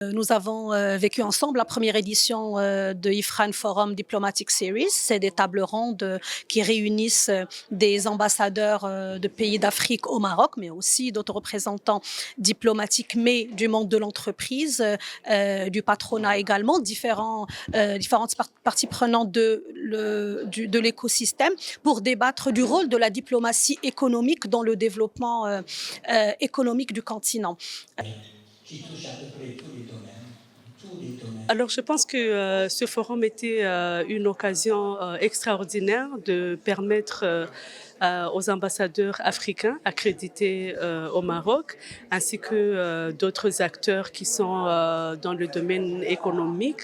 Nous avons vécu ensemble la première édition de IFRAN Forum Diplomatic Series. C'est des tables rondes qui réunissent des ambassadeurs de pays d'Afrique au Maroc, mais aussi d'autres représentants diplomatiques, mais du monde de l'entreprise, du patronat également, différentes parties prenantes de l'écosystème pour débattre du rôle de la diplomatie économique dans le développement économique du continent. Qui touche à peu près tous les domaines, tous les domaines. Alors, je pense que ce forum était une occasion extraordinaire de permettre aux ambassadeurs africains accrédités au Maroc, ainsi que d'autres acteurs qui sont dans le domaine économique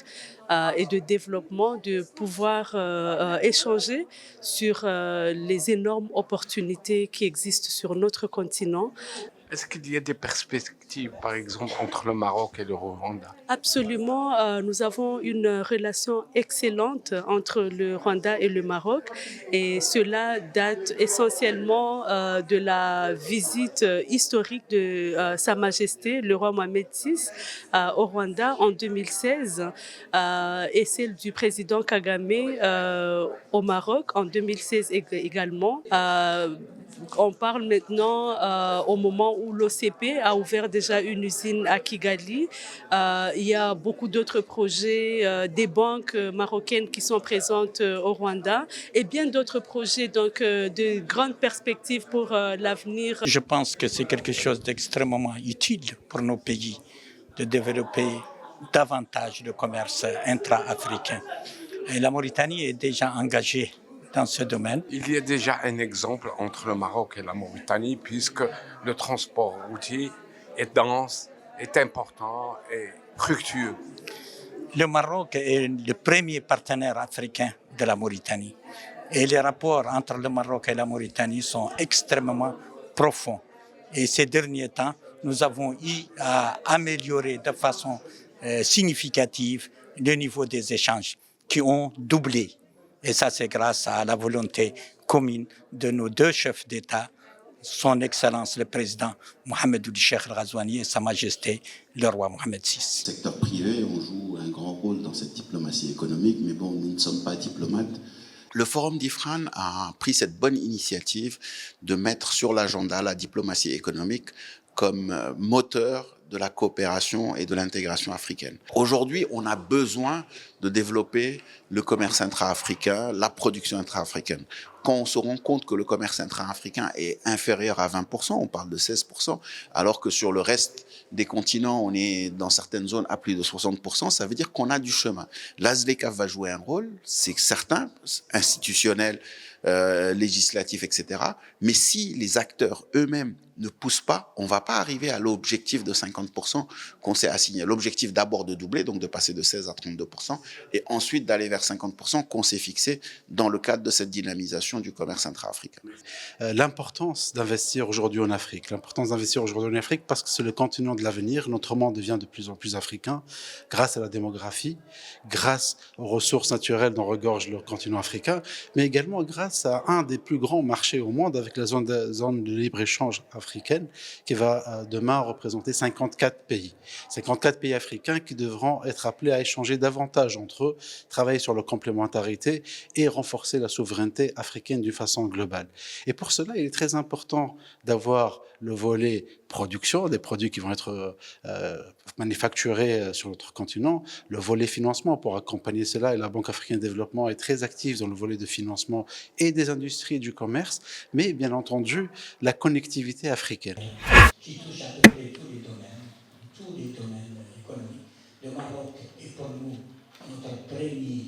et de développement, de pouvoir échanger sur les énormes opportunités qui existent sur notre continent. Est-ce qu'il y a des perspectives, par exemple, entre le Maroc et le Rwanda? Absolument, nous avons une relation excellente entre le Rwanda et le Maroc et cela date essentiellement de la visite historique de Sa Majesté, le roi Mohamed VI, au Rwanda en 2016 et celle du président Kagame au Maroc en 2016 également. On parle maintenant au moment où l'OCP a ouvert déjà une usine à Kigali. Il y a beaucoup d'autres projets, des banques marocaines qui sont présentes au Rwanda et bien d'autres projets, donc de grandes perspectives pour l'avenir. Je pense que c'est quelque chose d'extrêmement utile pour nos pays de développer davantage le commerce intra-africain. Et la Mauritanie est déjà engagée dans ce domaine. Il y a déjà un exemple entre le Maroc et la Mauritanie, puisque le transport routier est dense, est important et fructueux. Le Maroc est le premier partenaire africain de la Mauritanie. Et les rapports entre le Maroc et la Mauritanie sont extrêmement profonds. Et ces derniers temps, nous avons eu à améliorer de façon significative le niveau des échanges qui ont doublé. Et ça, c'est grâce à la volonté commune de nos deux chefs d'État, son Excellence le Président Mohamed Ould Cheikh Al Ghazouani et Sa Majesté le roi Mohamed VI. Le secteur privé, on joue un grand rôle dans cette diplomatie économique, mais bon, nous ne sommes pas diplomates. Le Forum d'IFRAN a pris cette bonne initiative de mettre sur l'agenda la diplomatie économique comme moteur de la coopération et de l'intégration africaine. Aujourd'hui, on a besoin de développer le commerce intra-africain, la production intra-africaine. Quand on se rend compte que le commerce intra-africain est inférieur à 20%, on parle de 16%, alors que sur le reste des continents, on est dans certaines zones à plus de 60%, ça veut dire qu'on a du chemin. L'ASLECAF va jouer un rôle, c'est certain, institutionnel, législatif, etc. Mais si les acteurs eux-mêmes ne poussent pas, on ne va pas arriver à l'objectif de 50% qu'on s'est assigné. L'objectif d'abord de doubler, donc de passer de 16 à 32%, et ensuite d'aller vers 50% qu'on s'est fixé dans le cadre de cette dynamisation du commerce intra-africain. L'importance d'investir aujourd'hui en Afrique. L'importance d'investir aujourd'hui en Afrique parce que c'est le continent de l'avenir. Notre monde devient de plus en plus africain grâce à la démographie, grâce aux ressources naturelles dont regorge le continent africain, mais également grâce à un des plus grands marchés au monde avec la zone de libre-échange africaine qui va demain représenter 54 pays. 54 pays africains qui devront être appelés à échanger davantage entre eux, travailler sur leur complémentarité et renforcer la souveraineté africaine d'une façon globale. Et pour cela, il est très important d'avoir le volet production, des produits qui vont être manufacturés sur notre continent, le volet financement pour accompagner cela, et la Banque africaine de développement est très active dans le volet de financement et des industries et du commerce, mais bien entendu, la connectivité africaine. Qui touche à peu près tous les domaines économiques. Le Maroc est pour nous notre premier